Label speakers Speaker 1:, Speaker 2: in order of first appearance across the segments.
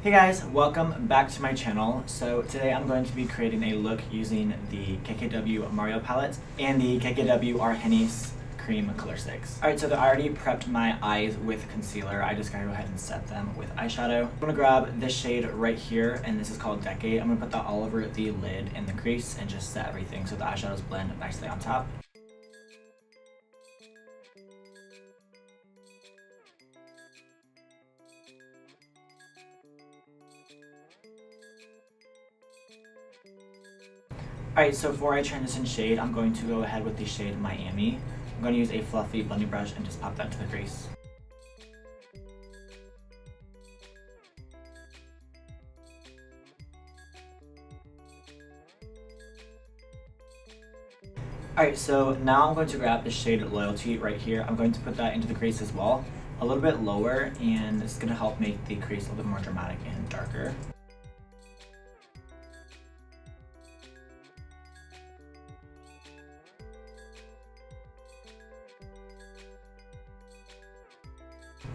Speaker 1: Hey guys, welcome back to my channel. So today I'm going to be creating a look using the KKW Mario palette and the KKW Argenis cream color sticks. Alright, so I already prepped my eyes with concealer. I just gotta go ahead and set them with eyeshadow. I'm gonna grab this shade right here, and this is called Decade. I'm gonna put that all over the lid and the crease and just set everything so the eyeshadows blend nicely on top. Alright, so for a transition shade, I'm going to go ahead with the shade Miami. I'm going to use a fluffy blending brush and just pop that to the crease. Alright, so now I'm going to grab the shade Loyalty right here. I'm going to put that into the crease as well, a little bit lower, and it's going to help make the crease a little bit more dramatic and darker.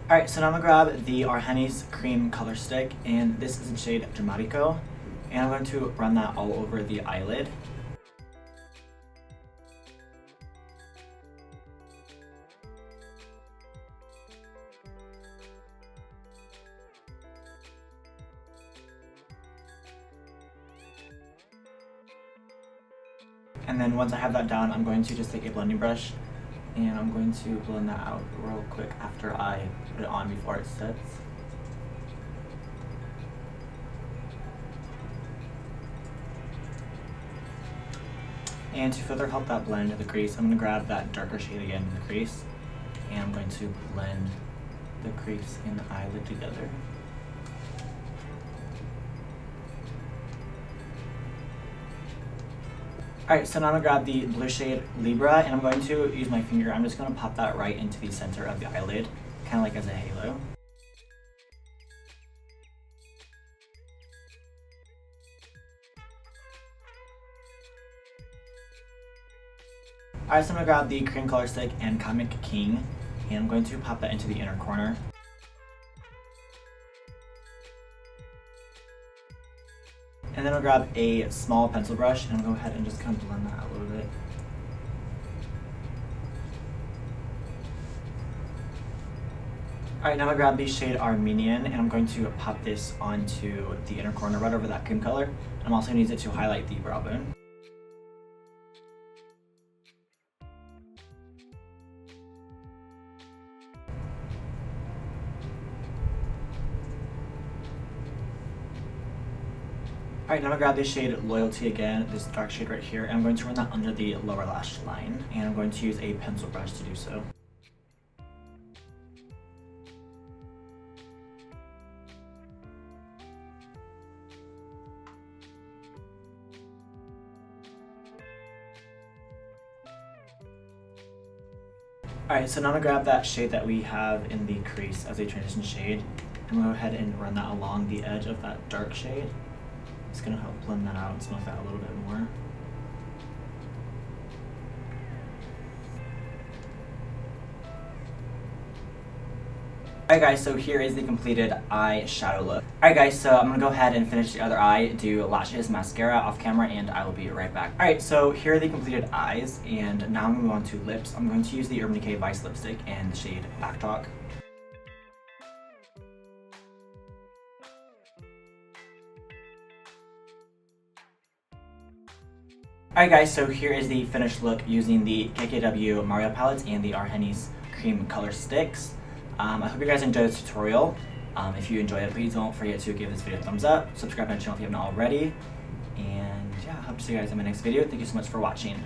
Speaker 1: Alright, so now I'm going to grab the Argenis cream color stick, and this is in shade Dramatico, and I'm going to run that all over the eyelid. And then once I have that down, I'm going to just take a blending brush and I'm going to blend that out real quick after I put it on before it sets. And to further help that blend in the crease, I'm going to grab that darker shade again in the crease, and I'm going to blend the crease and the eyelid together. Alright, so now I'm going to grab the blue shade Libra, and I'm going to use my finger. I'm just going to pop that right into the center of the eyelid, kind of like as a halo. Alright, so I'm going to grab the cream color stick and Comic King, and I'm going to pop that into the inner corner. And then I'll grab a small pencil brush and I'll go ahead and just kind of blend that out a little bit. Alright, now I'm going to grab the shade Armenian, and I'm going to pop this onto the inner corner right over that cream color. And I'm also going to use it to highlight the brow bone. Alright, now I'm going to grab this shade Loyalty again, this dark shade right here, and I'm going to run that under the lower lash line, and I'm going to use a pencil brush to do so. Alright, so now I'm going to grab that shade that we have in the crease as a transition shade, and I'm going to go ahead and run that along the edge of that dark shade. It's going to help blend that out and smooth that a little bit more. Alright guys, so here is the completed eyeshadow look. Alright guys, so I'm going to go ahead and finish the other eye, do lashes, mascara off camera, and I will be right back. Alright, so here are the completed eyes, and now I'm going to move on to lips. I'm going to use the Urban Decay Vice lipstick and the shade Backtalk. Alright guys, so here is the finished look using the KKW Mario palettes and the Argenis cream color sticks. I hope you guys enjoyed this tutorial. If you enjoyed it, please don't forget to give this video a thumbs up, subscribe to my channel if you haven't already, and yeah, I hope to see you guys in my next video. Thank you so much for watching.